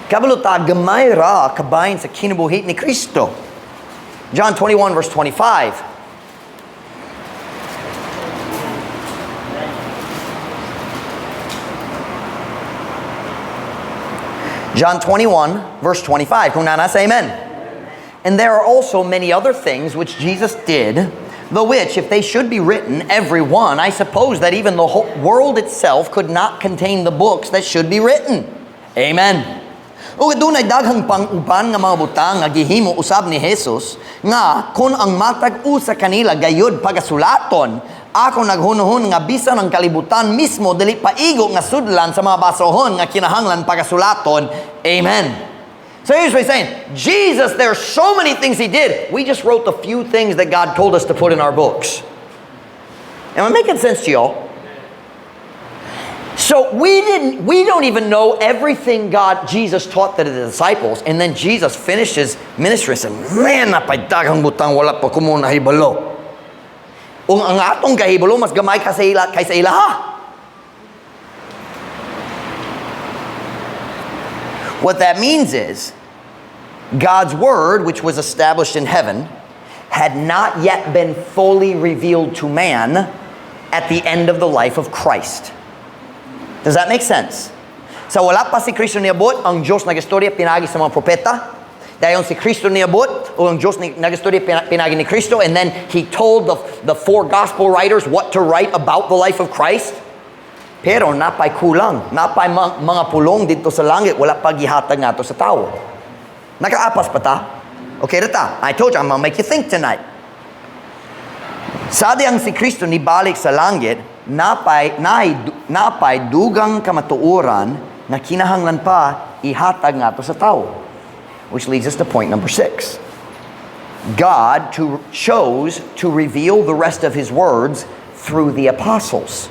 Kabaluta gamay ra kabayin sa kinabuhi ni Kristo. John 21 verse 25. John 21 verse 25. Kung nanas, amen. And there are also many other things which Jesus did, the which, if they should be written, every one, I suppose that even the whole world itself could not contain the books that should be written. Amen. Ug dunay daghang pang-uban nga mga butang nga gihimo usab ni Jesus nga kun ang matag usa kanila gayud pagasulaton, ako naghunuhon nga bisan ang kalibutan mismo dili paigo nga sudlan sa mga basohon nga kinahanglan pagasulaton. Amen. So here's what he's saying. Jesus, there are so many things he did. We just wrote the few things that God told us to put in our books. Am I making sense to y'all? So we don't even know everything Jesus taught the disciples, and then Jesus finished his ministry and said, man, napay daghang butang wala pa kumo nahibalo. Ung ang atong kahibalo mas gamay kaysa ila ha. What that means is, God's word, which was established in heaven, had not yet been fully revealed to man at the end of the life of Christ. Does that make sense? Sa wala pa si Kristo niabot, ang Diyos nagistorya pinagi sa mga propeta. Dayon si Kristo niabot, o ang Diyos nagistorya pinagi ni Kristo, and then he told the four gospel writers what to write about the life of Christ. Pero napay kulang, napay mga pulong dito sa langit, wala pa gihatag nga to sa tao. Nakaapas pa ta? Okay rata, I told you, I'm gonna make you think tonight. Sadi ang si Kristo ni balik sa langit, napay dugang kamatuoran na kinahanglan pa ihatag nga to sa tao. Which leads us to point number 6. God chose to reveal the rest of his words through the apostles.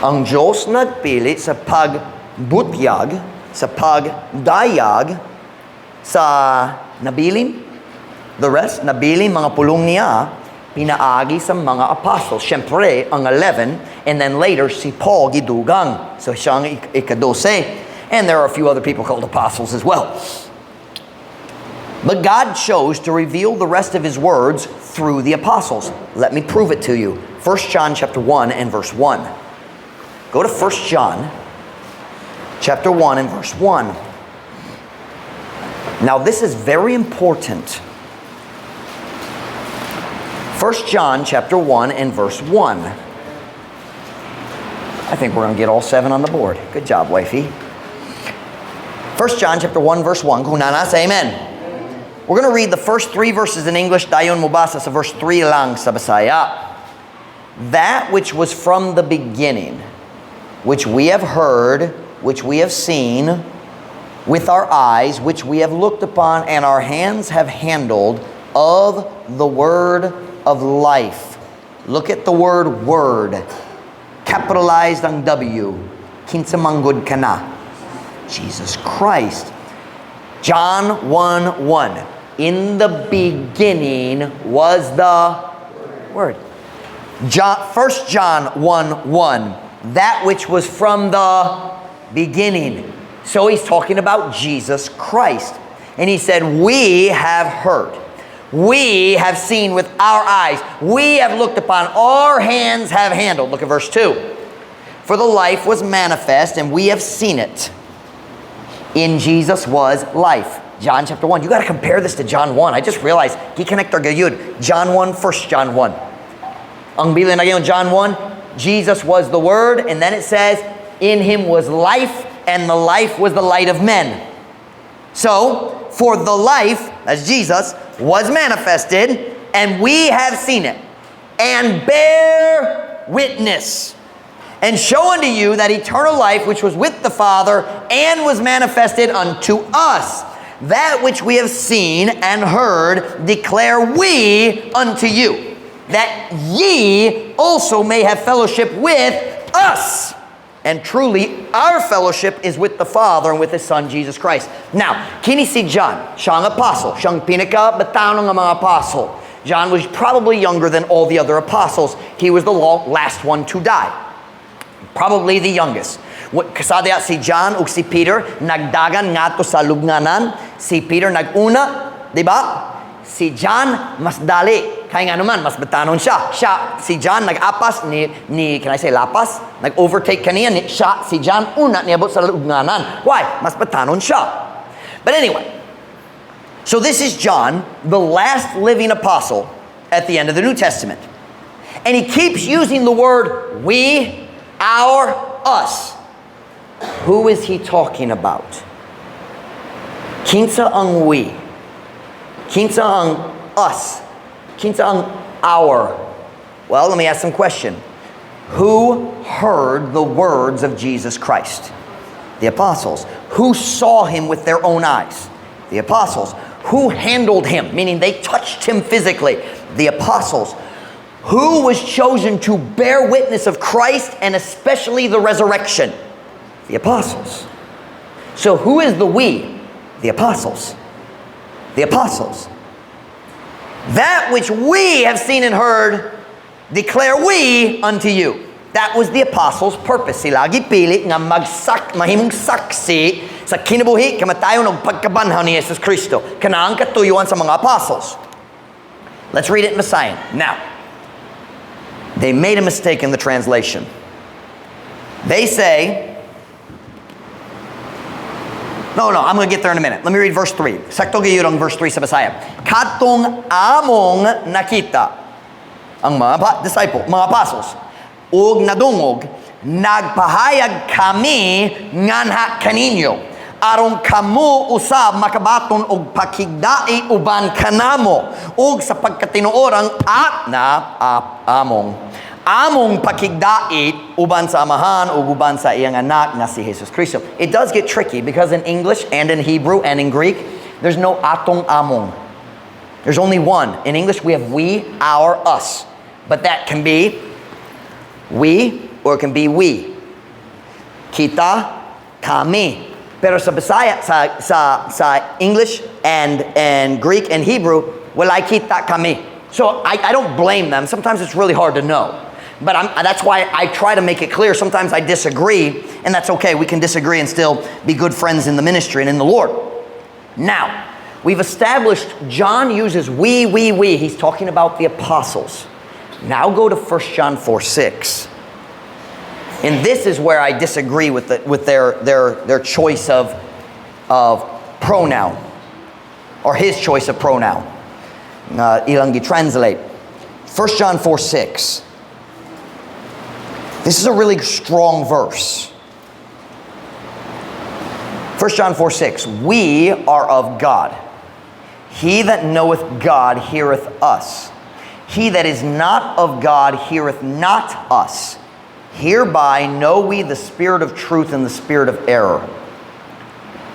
Ang Diyos nagpili sa pagbutyag, sa pagdayag sa nabilin. The rest, nabilin, mga pulong niya, pinaagi sa mga apostles. Siyempre, ang 11, and then later, si Paul gidugang. So siya ang ika-12. And there are a few other people called apostles as well. But God chose to reveal the rest of his words through the apostles. Let me prove it to you. 1 John chapter 1 and verse 1. Go to 1 John chapter 1 and verse 1. Now this is very important. 1 John chapter 1 and verse 1. I think we're going to get all 7 on the board. Good job, wifey. 1 John chapter 1 verse 1. Kung nanas, amen. We're going to read the first 3 verses in English. Dayon mubasa sa verse 3 lang sa Bisaya. That which was from the beginning, which we have heard, which we have seen with our eyes, which we have looked upon, and our hands have handled of the word of life. Look at the word word. Capitalized ang W. Kinsa manggod ka na? Jesus Christ. John 1:1. In the beginning was the Word. 1 John 1:1. That which was from the beginning. So he's talking about Jesus Christ. And he said, we have heard. We have seen with our eyes. We have looked upon. Our hands have handled. Look at verse 2. For the life was manifest, and we have seen it. In Jesus was life. John chapter 1. You got to compare this to John 1. I just realized, gi-connect our gayud. John 1, 1 John 1. Ang bilin na ngayon, John 1, Jesus was the Word, and then it says, in Him was life, and the life was the light of men. So, for the life, as Jesus, was manifested, and we have seen it, and bear witness, and show unto you that eternal life which was with the Father and was manifested unto us. That which we have seen and heard declare we unto you, that ye also may have fellowship with us. And truly, our fellowship is with the Father and with His Son, Jesus Christ. Now, kini si John, siyang apostle, siyang pinaka-bataw ng mga apostle. John was probably younger than all the other apostles. He was the last one to die. Probably the youngest. Kasada si John ug si Peter nagdagan ngadto sa lubnganan. Si Peter naguna, di ba? Si John mas dali. Kaya nga naman, mas batanon siya. Si John nag-apas ni can I say lapas? Nag-overtake kaniya si John una niabot sa lubnganan. Why? Mas batanon siya. But anyway, so this is John, the last living apostle at the end of the New Testament. And he keeps using the word we, our, us. Who is he talking about? Kinsa ang we? Kinsa ang us? Kinsa ang our? Well, let me ask some question. Who heard the words of Jesus Christ? The apostles. Who saw him with their own eyes? The apostles. Who handled him? Meaning they touched him physically. The apostles. Who was chosen to bear witness of Christ and especially the resurrection? The apostles. So who is the we? The apostles. The apostles. That which we have seen and heard, declare we unto you. That was the apostles' purpose. Sila gipili nga mahimong saksi sa kinabuhi, kamatayon ug pagkabanhaw ni Jesus Kristo. Kana ang katuyuan sa mga apostles. Let's read it in Messiah. Now, they made a mistake in the translation. They say, No, I'm going to get there in a minute. Let me read verse 3. Sakto gayud verse 3 sa Messiah. Katong among nakita ang mga disciple, mga apostles, ug nadungog, nagpahayag kami nganha kaninyo, aron kamo usab makabaton og pakigdai uban kanamo, ug sa pagkatinuorang among pakigdait uban sa amahan o uban sa iyang anak na si Jesus Kristo. It does get tricky because in English and in Hebrew and in Greek, there's no atong among. There's only one. In English, we have we, our, us. But that can be we or it can be we. Kita, kami. Pero sa Bisaya, sa English and Greek and Hebrew, wala kita kami. So I don't blame them. Sometimes it's really hard to know. But that's why I try to make it clear. Sometimes I disagree, and that's okay. We can disagree and still be good friends in the ministry and in the Lord. Now, we've established John uses we. He's talking about the apostles. Now go to 1 John 4:6. And this is where I disagree with their choice of pronoun, or his choice of pronoun. Ilang translate. 1 John 4:6. This is a really strong verse. 1 John 4:6. We are of God. He that knoweth God heareth us. He that is not of God heareth not us. Hereby know we the spirit of truth and the spirit of error.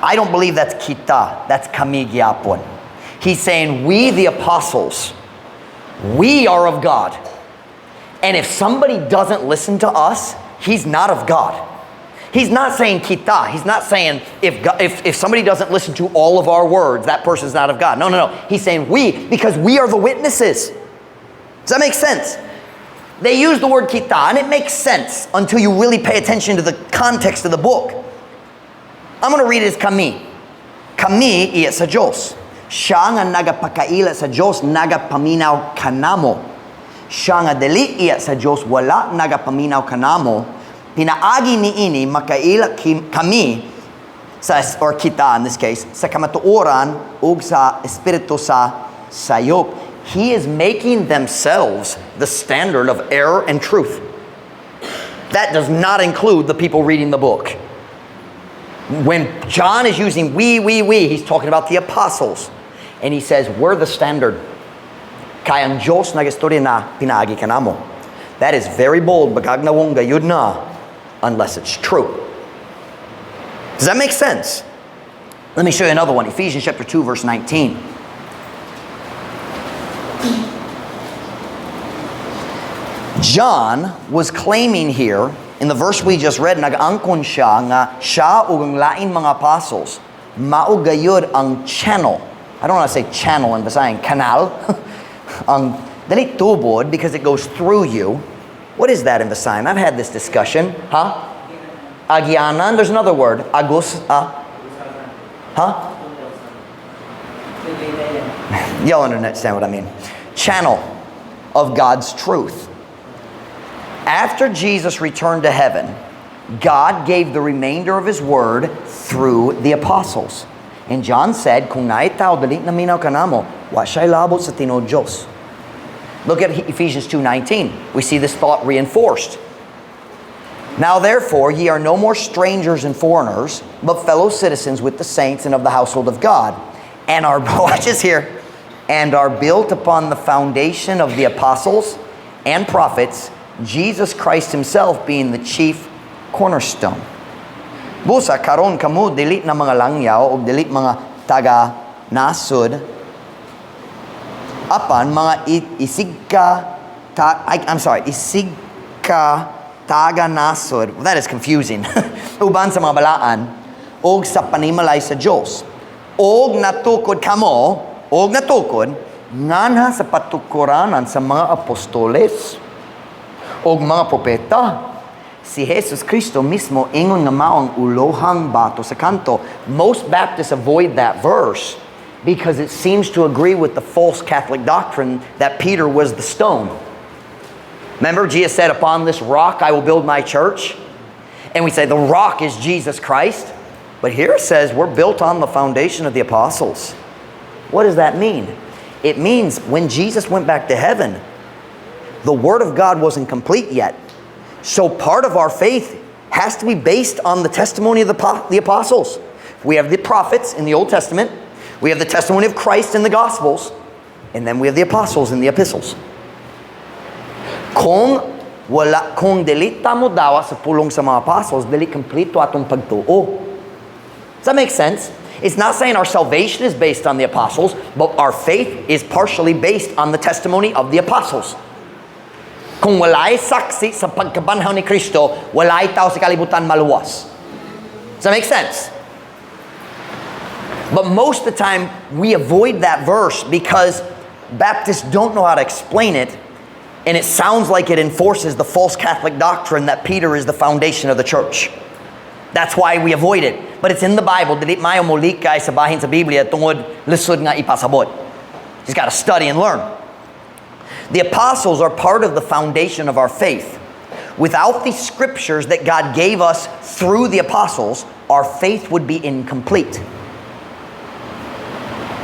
I don't believe that's kita. That's kami gyapon. He's saying we, the apostles, we are of God. And if somebody doesn't listen to us, he's not of God. He's not saying kita. He's not saying if somebody doesn't listen to all of our words, that person's not of God. No. He's saying we, because we are the witnesses. Does that make sense? They use the word kita, and it makes sense until you really pay attention to the context of the book. I'm going to read it as kami. Kami iya sa Diyos. Siya nga nagapakaila sa Diyos, nagapaminaw kanamo. Siya nga dili iya sa Diyos, wala nagapaminaw kanamo. Pinaagi niini makaila kami sa, or kita in this case, sa kamatuoran ug sa espiritu sa sayop. He is making themselves the standard of error and truth. That does not include the people reading the book. When John is using we, he's talking about the apostles. And he says, we're the standard. Kaya ang Diyos nagistorya na pinaagi ka namo. That is very bold, bagag na wong gayud na, unless it's true. Does that make sense? Let me show you another one. Ephesians chapter 2, verse 19. John was claiming here, in the verse we just read, nag-angkon siya nga siya ug ang lain mga apostles, mao gayud ang channel. I don't want to say channel in Visayan, canal. Ang dali tubod, because it goes through you. What is that in Visayan? I've had this discussion. Huh? Agyanan, there's another word. Agus, huh? Y'all understand what I mean. Channel of God's truth. After Jesus returned to heaven, God gave the remainder of His word through the apostles. And John said, kung naitaw dali na minaw kanamo, wa siya'y labot sa Tinod Diyos. Look at Ephesians 2:19. We see this thought reinforced. Now therefore, ye are no more strangers and foreigners, but fellow citizens with the saints and of the household of God, and are, watch this here, and are built upon the foundation of the apostles and prophets, Jesus Christ Himself being the chief cornerstone. Busa karon kamo dili na mga langyaw o dili mga taga nasud apan mga isigka taga nasud. That is confusing. Uban sa mga balaan og sa panimalay sa Dios. Og natukod kamo, og natukod nganha sa patukuranan sa mga apostoles og mga propeta. Si Jesus Cristo mismo ingon nga maong ulohang bato sa kanto. Most Baptists avoid that verse because it seems to agree with the false Catholic doctrine that Peter was the stone. Remember, Jesus said, upon this rock I will build my church. And we say the rock is Jesus Christ. But here it says we're built on the foundation of the apostles. What does that mean? It means when Jesus went back to heaven, the Word of God wasn't complete yet. So part of our faith has to be based on the testimony of the apostles. We have the prophets in the Old Testament. We have the testimony of Christ in the Gospels. And then we have the apostles in the epistles. Kung delita mo daw sa pulong sa mga apostles, dili kompleto atong pagtuo. Does that make sense? It's not saying our salvation is based on the apostles, but our faith is partially based on the testimony of the apostles. Kung walay saksi sa pagkabanhaw ni Kristo, walay tao sa kalibutan maluwas. Does that make sense? But most of the time, we avoid that verse because Baptists don't know how to explain it, and it sounds like it enforces the false Catholic doctrine that Peter is the foundation of the church. That's why we avoid it. But it's in the Bible. Dili mayo mo likay sa bahin sa Biblia tungod lisod nga ipasabot. Just got to study and learn. The apostles are part of the foundation of our faith. Without the scriptures that God gave us through the apostles, our faith would be incomplete.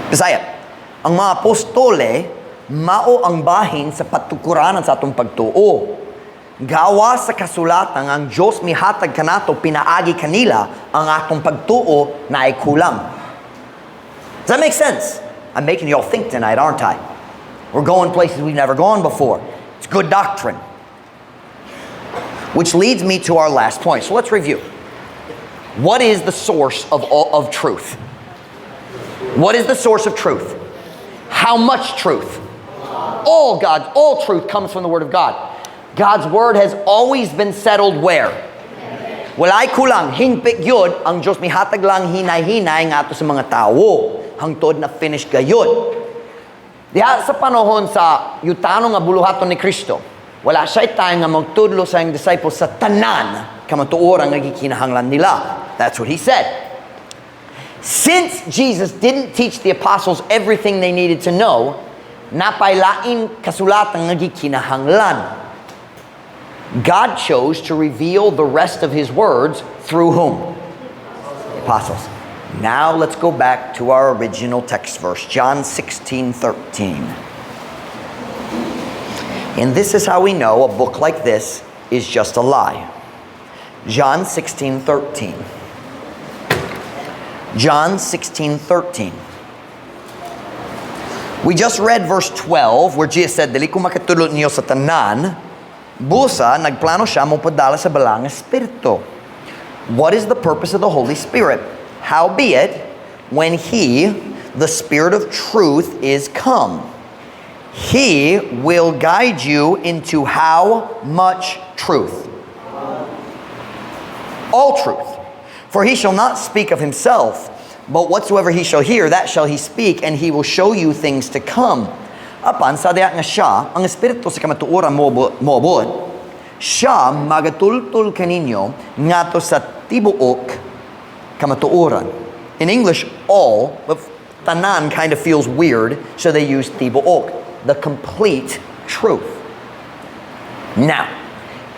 Bisaya, ang mga apostole, mao ang bahin sa patukuranan sa atong pagtuo. Gawa sa kasulatan ang Diyos mihatag kanato pinaagi kanila ang atong pagtuo na ay kulang. Does that make sense? I'm making you all think tonight, aren't I? We're going places we've never gone before. It's good doctrine. Which leads me to our last point. So let's review. What is the source of truth? What is the source of truth? How much truth? All truth comes from the Word of God. God's Word has always been settled where? Walay kulang, hingpit yun, ang Diyos mihatag lang hinay-hinay nga ato sa mga tao. Hangtod na finish gayud. Diha sa panahon sa yutano nga buluhaton ni Kristo, wala siya tayo nga magtudlo sa iyong disciples sa tanan kamatuorang nga gikinahanglan nila. That's what He said. Since Jesus didn't teach the apostles everything they needed to know, napailain kasulatan nga gikinahanglan. God chose to reveal the rest of His words through whom? The apostles. Now let's go back to our original text verse, John 16:13. And this is how we know a book like this is just a lie. John 16:13. John 16:13. We just read verse 12 where Jesus said, "Dili ko makatulog niyo sa tanan." Busa, nagplano siya mopadala sa balang espiritu. What is the purpose of the Holy Spirit? Howbeit, when He, the Spirit of truth, is come, He will guide you into how much truth? All truth. For He shall not speak of Himself, but whatsoever He shall hear, that shall He speak, and He will show you things to come. Apan, sa diya nga siya, ang Espiritu sa kamatuoran moabot, siya magatultul kaninyo ngato sa tibuok kamatuoran. In English, all, but tanan kind of feels weird, so they use tibuok, the complete truth. Now,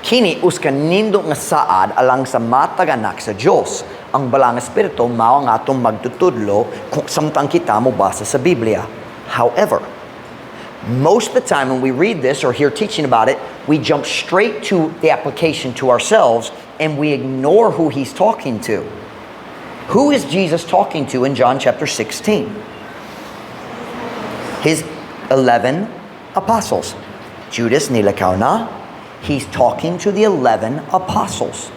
kini uskan nindo nga saad alang sa mataganak sa Diyos. Ang balang espiritu mao nga atong magtutudlo kung samtang kita mo basa sa Biblia. However, most of the time when we read this or hear teaching about it, we jump straight to the application to ourselves and we ignore who He's talking to. Who is Jesus talking to in John chapter 16? His 11 apostles. Judas nilakaw na. He's talking to the 11 apostles.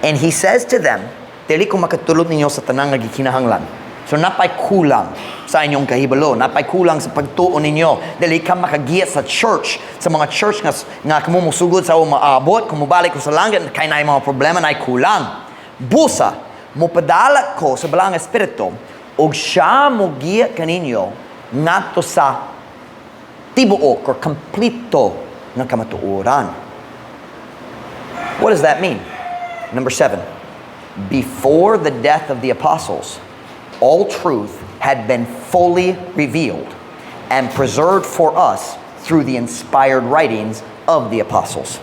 And He says to them, dili ko makatulog ninyo sa tanang nga gikinahanglan. So napay kulang sa inyong kahibalo, napay kulang sa pagtuon ninyo. Dili ka makagiya sa church, sa mga church nga kumumusugod sa umaabot, kumubalik ko sa langit, kay na mga problema na kulang. Busa, mupadala ko sa balang espiritu, og siya mo giya kaninyo ngadto sa tibuok or kompleto ng kamatuoran. What does that mean? Number 7. Before the death of the apostles, all truth had been fully revealed and preserved for us through the inspired writings of the apostles.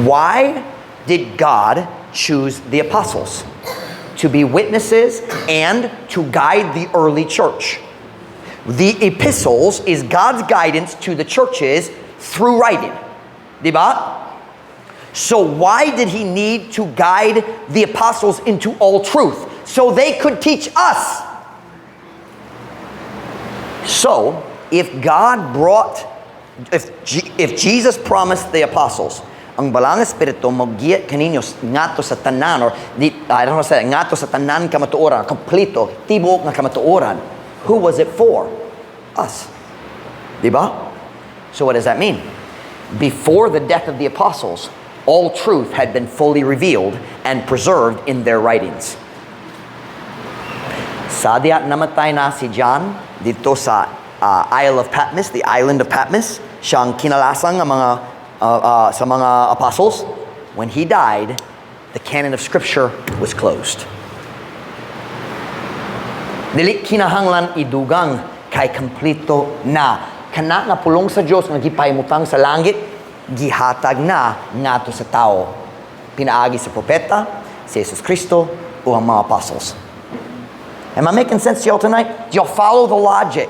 Why did God choose the apostles? To be witnesses and to guide the early church. The epistles is God's guidance to the churches through writing. Diba? So why did He need to guide the apostles into all truth? So they could teach us. So, if Jesus promised the apostles, ang balang espiritu maggiya kaninyo ngato sa tanan, or I don't know say ngato sa tanan kamatuoran, kompleto, tibuok nga kamatuoran. Who was it for? Us. Diba? So what does that mean? Before the death of the apostles, all truth had been fully revealed and preserved in their writings. Sadya namatay na si John dito sa Isle of Patmos, the island of Patmos. Siyang kinalasang sa mga apostles. When he died, the canon of Scripture was closed. Dili kinahanglan idugang kay kompleto na. Kana nga pulong sa Dios nga gipahimutang sa langit, gihatag na ngato sa tao. Pinaagi sa propeta, si Jesus Kristo, o ang mga apostles. Am I making sense to y'all tonight? Do y'all follow the logic?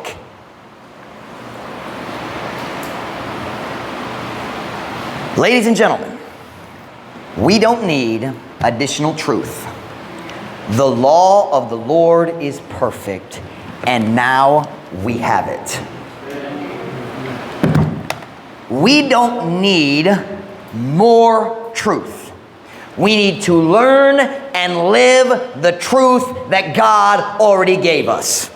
Ladies and gentlemen, we don't need additional truth. The law of the Lord is perfect, and now we have it. We don't need more truth. We need to learn and live the truth that God already gave us.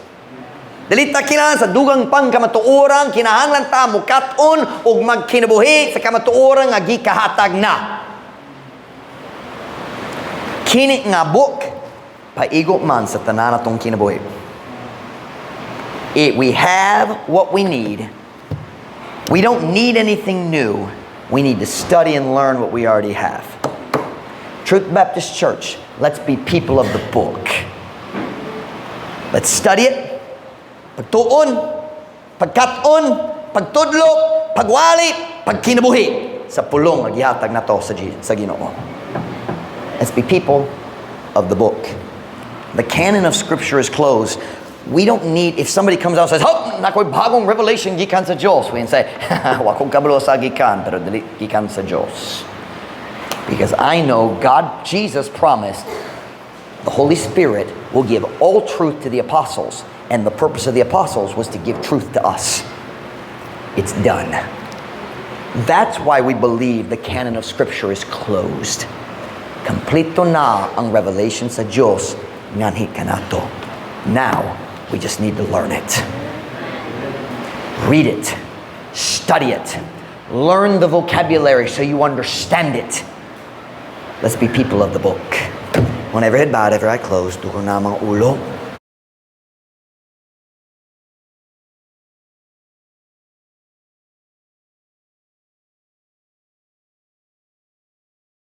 Dalita kinahanglan sa dugang pangkamatuoran, kinahanglan ta mukat-on ug magkinabuhi sa kamatuoran nga gikahatag na. Kini nga book paigo man sa tanan natong kinabuhi. We have what we need. We don't need anything new. We need to study and learn what we already have. Truth Baptist Church, let's be people of the book. Let's study it. Pagtuon, pagkaton, pagtudlo, pagwali, pagkinabuhi sa pulong nga gihatag nato sa Ginoo. Let's be people of the book. The canon of Scripture is closed. We don't need, if somebody comes out and says, "Oh, nakoy bagong revelation gikan sa Dios," we can say, "Wa kong kabalo sa gikan, pero dili gikan sa Dios." Because I know God, Jesus promised the Holy Spirit will give all truth to the apostles, and the purpose of the apostles was to give truth to us. It's done. That's why we believe the canon of Scripture is closed. Kompleto na ang revelation sa Diyos nganhi kanato. Now, we just need to learn it. Read it. Study it. Learn the vocabulary so you understand it. Let's be people of the book. When every head bowed, every eye closed, duro na mga ulo.